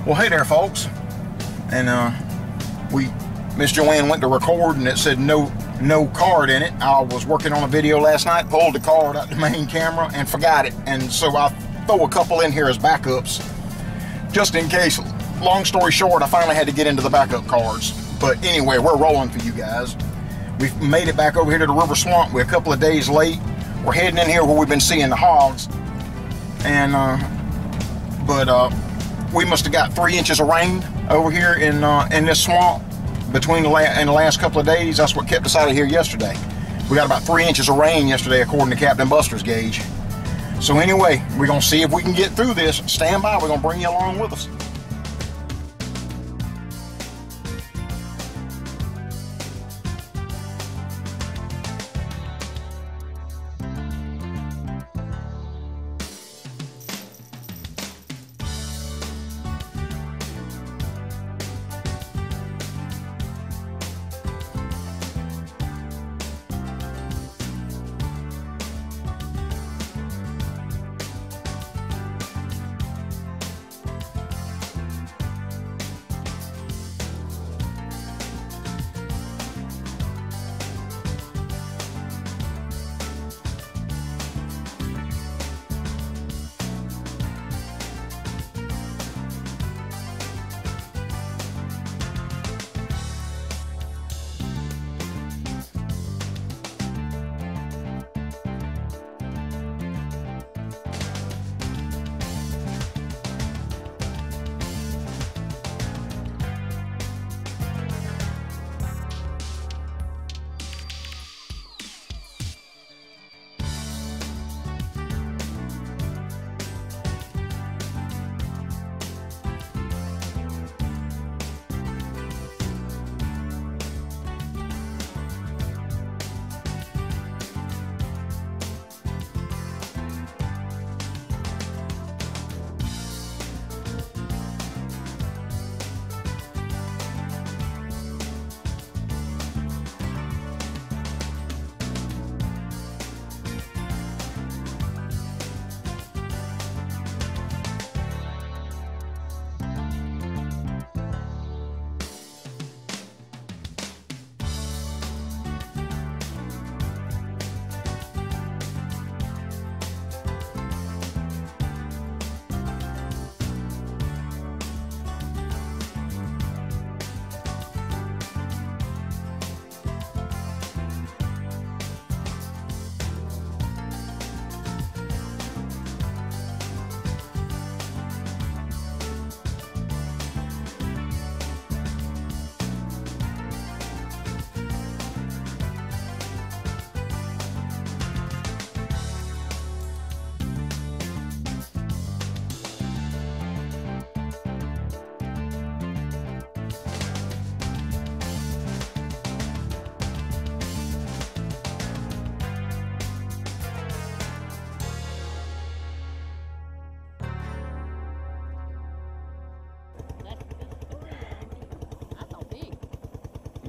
Well, hey there, folks. And Miss Joanne went to record and it said no card in it. I was working on a video last night, pulled the card out the main camera and forgot it. And so I throw a couple in here as backups, just in case. Long story short, I finally had to get into the backup cards. But anyway, we're rolling for you guys. We've made it back over here to the river swamp. We're a couple of days late. We're heading in here where we've been seeing the hogs. And we must have got 3 inches of rain over here in this swamp between the last couple of days. That's what kept us out of here yesterday. We got about 3 inches of rain yesterday, according to Captain Buster's gauge. So anyway, we're gonna see if we can get through this. Stand by. We're gonna bring you along with us.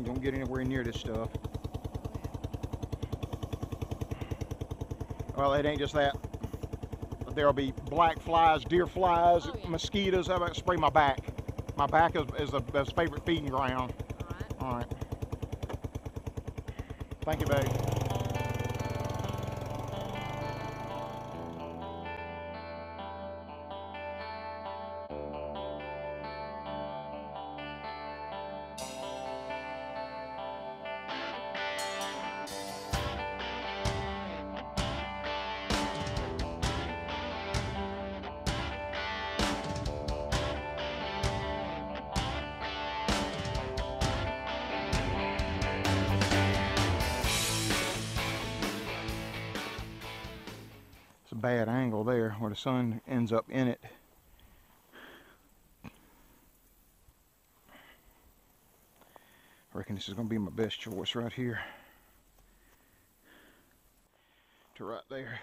Don't get anywhere near this stuff. Well, it ain't just that. There'll be black flies, deer flies, mosquitoes. How about spray my back? My back is the best favorite feeding ground. All right. Thank you, babe. Bad angle there where the sun ends up in it. I reckon this is going to be my best choice right here to right there.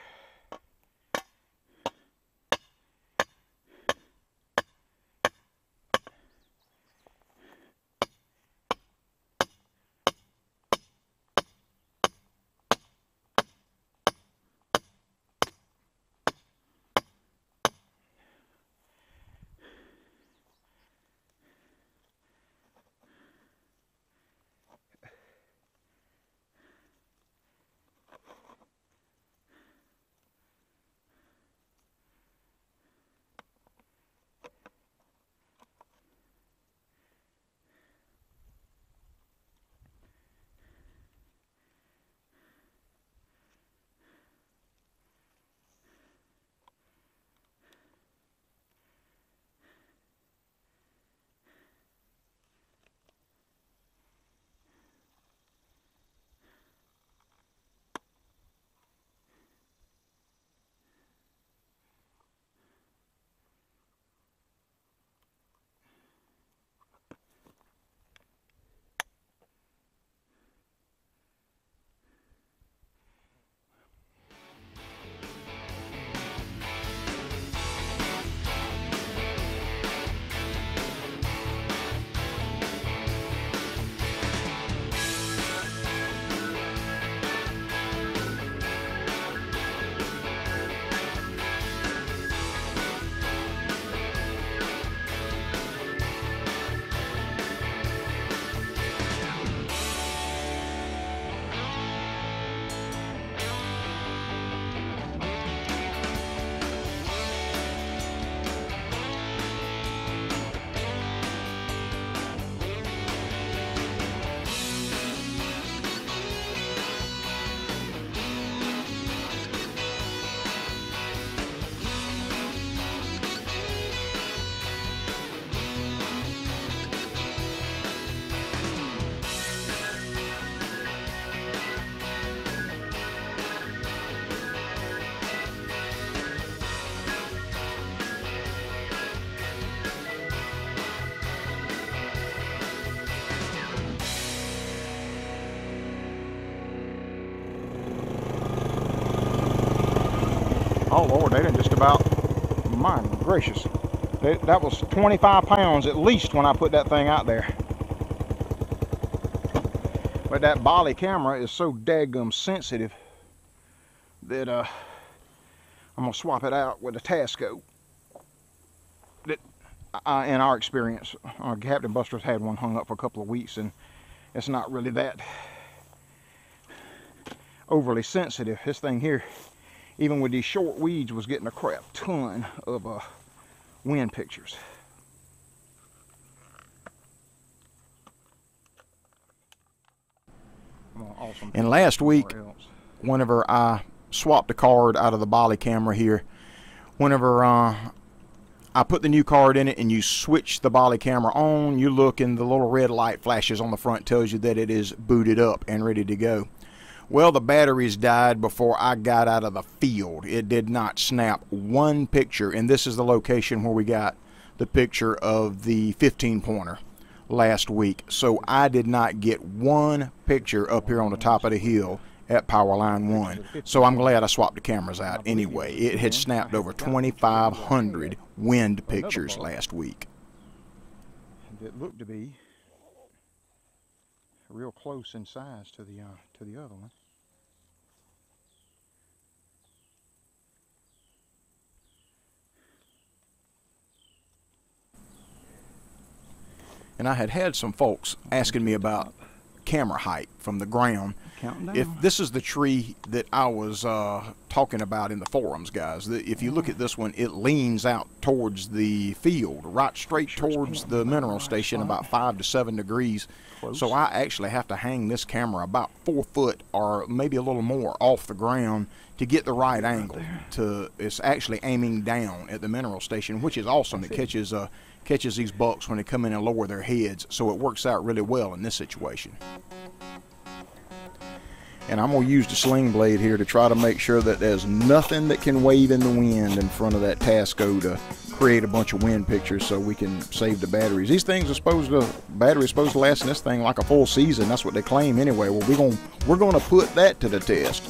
Oh Lord, they didn't just about, my gracious. That was 25 pounds at least when I put that thing out there. But that Bali camera is so daggum sensitive that I'm gonna swap it out with a Tasco. That, in our experience, Captain Buster's had one hung up for a couple of weeks, and it's not really that overly sensitive. This thing here, even with these short weeds, was getting a crap ton of wind pictures. And last week, whenever I swapped the card out of the Bali camera here, whenever I put the new card in it and you switch the Bali camera on, you look and the little red light flashes on the front, tells you that it is booted up and ready to go. Well, the batteries died before I got out of the field. It did not snap one picture, and this is the location where we got the picture of the 15-pointer last week. So I did not get one picture up here on the top of the hill at power line 1. So I'm glad I swapped the cameras out anyway. It had snapped over 2,500 wind pictures last week. It looked to be real close in size to the other one. And I had some folks asking me about camera height from the ground. If this is the tree that I was talking about in the forums, guys, if you look at this one, it leans out towards the field, right straight towards the mineral station, about 5 to 7 degrees. So I actually have to hang this camera about 4 foot or maybe a little more off the ground to get the right angle. It's actually aiming down at the mineral station, which is awesome. It catches these bucks when they come in and lower their heads, so it works out really well in this situation. And I'm going to use the sling blade here to try to make sure that there's nothing that can wave in the wind in front of that Tasco to create a bunch of wind pictures so we can save the batteries. These things are battery's supposed to last in this thing like a full season. That's what they claim anyway. Well, we're going to put that to the test.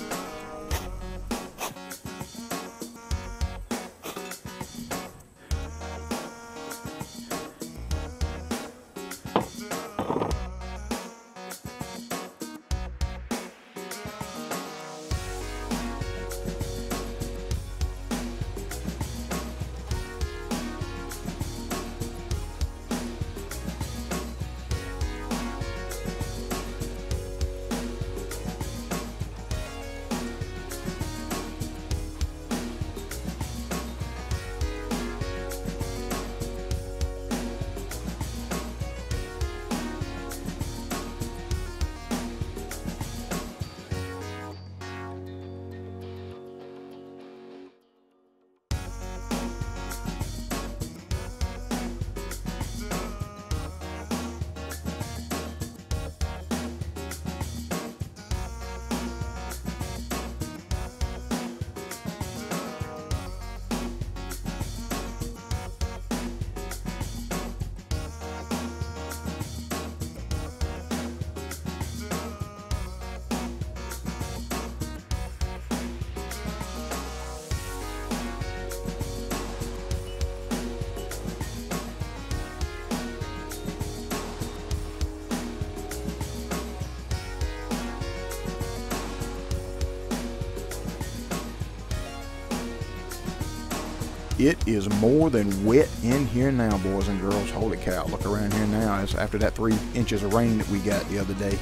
It is more than wet in here now, boys and girls. Holy cow, look around here now. It's after that 3 inches of rain that we got the other day.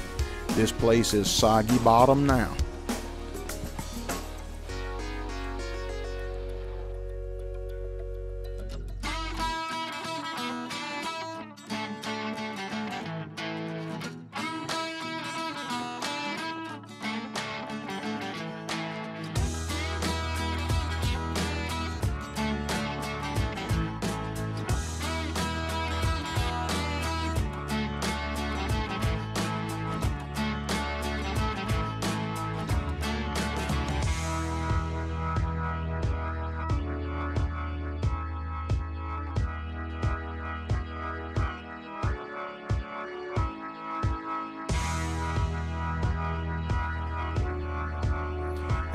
This place is soggy bottom now.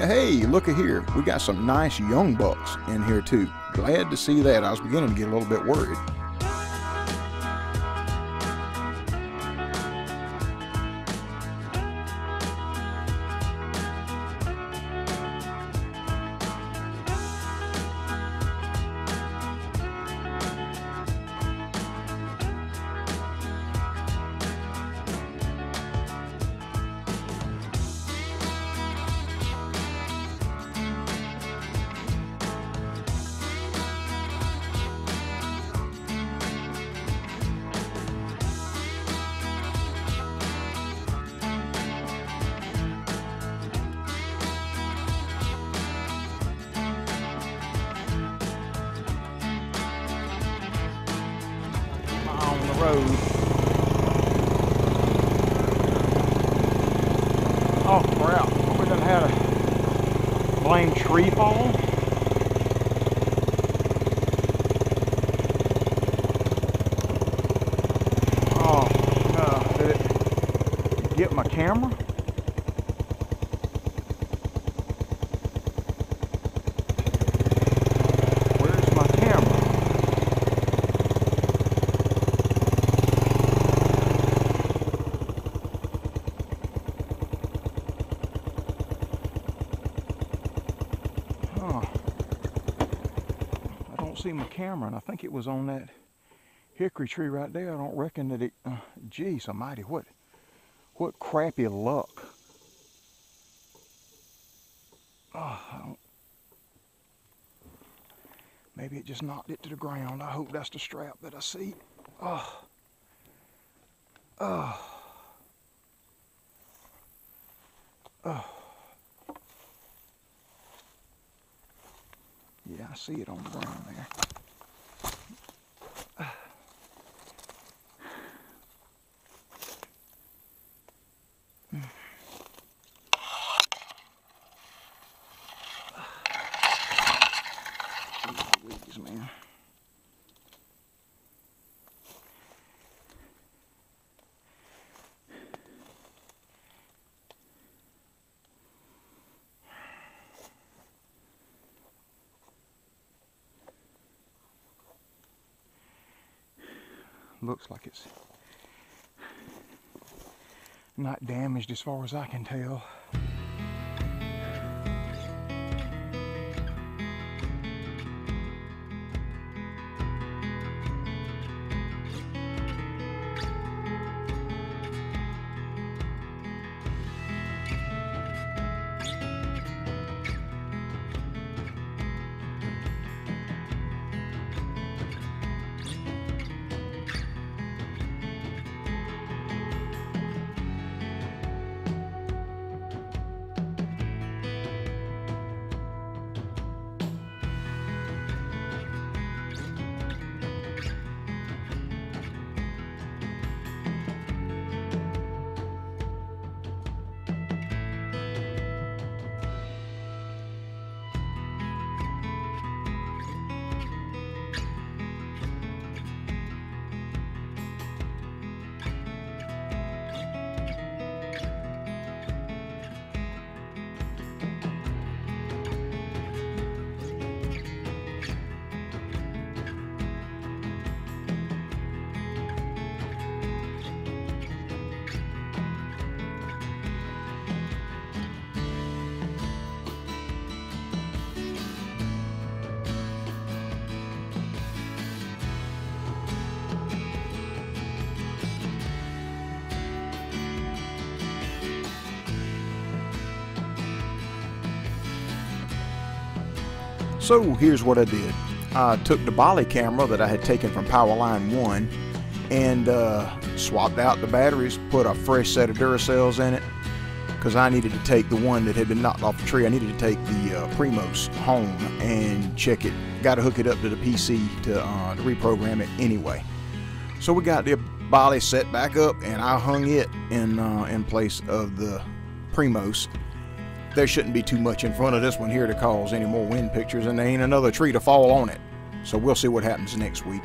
hey, looky here. We got some nice young bucks in here too. Glad to see that. I was beginning to get a little bit worried. Road. Oh crap, we done had a blame tree fall. Oh no, did it get my camera? Where's my camera? See my camera, and I think it was on that hickory tree right there. I don't reckon that it geez almighty, what crappy luck. Oh, maybe it just knocked it to the ground. I hope that's the strap that I see. Oh yeah, I see it on the ground there. Jeez, man. Looks like it's not damaged as far as I can tell. So here's what I did. I took the Bolly camera that I had taken from Power Line 1 and swapped out the batteries, put a fresh set of Duracells in it, because I needed to take the one that had been knocked off the tree. I needed to take the Primos home and check it. Got to hook it up to the PC to reprogram it anyway. So we got the Bolly set back up, and I hung it in place of the Primos. There shouldn't be too much in front of this one here to cause any more wind pictures, and there ain't another tree to fall on it. So we'll see what happens next week.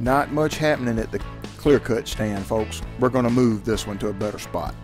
Not much happening at the clear cut stand, folks. We're going to move this one to a better spot.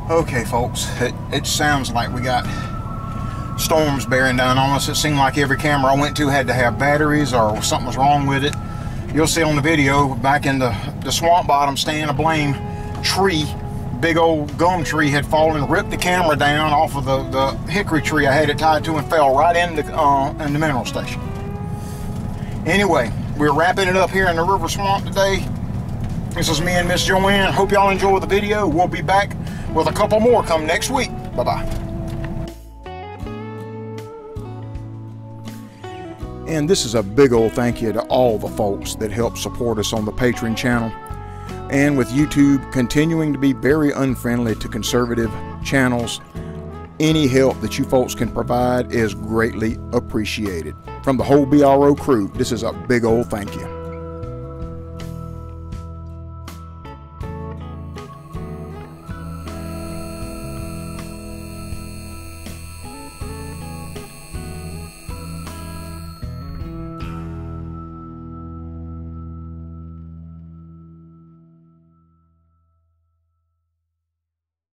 Okay, folks, it sounds like we got storms bearing down on us. It seemed like every camera I went to had to have batteries or something was wrong with it. You'll see on the video back in the swamp bottom stand, a blame tree, big old gum tree had fallen, ripped the camera down off of the hickory tree I had it tied to and fell right in the mineral station. Anyway, we're wrapping it up here in the river swamp today. This is me and Miss Joanne. Hope y'all enjoyed the video. We'll be back with a couple more come next week. Bye-bye. And this is a big old thank you to all the folks that help support us on the Patreon channel. And with YouTube continuing to be very unfriendly to conservative channels, any help that you folks can provide is greatly appreciated. From the whole B.R.O crew, this is a big old thank you.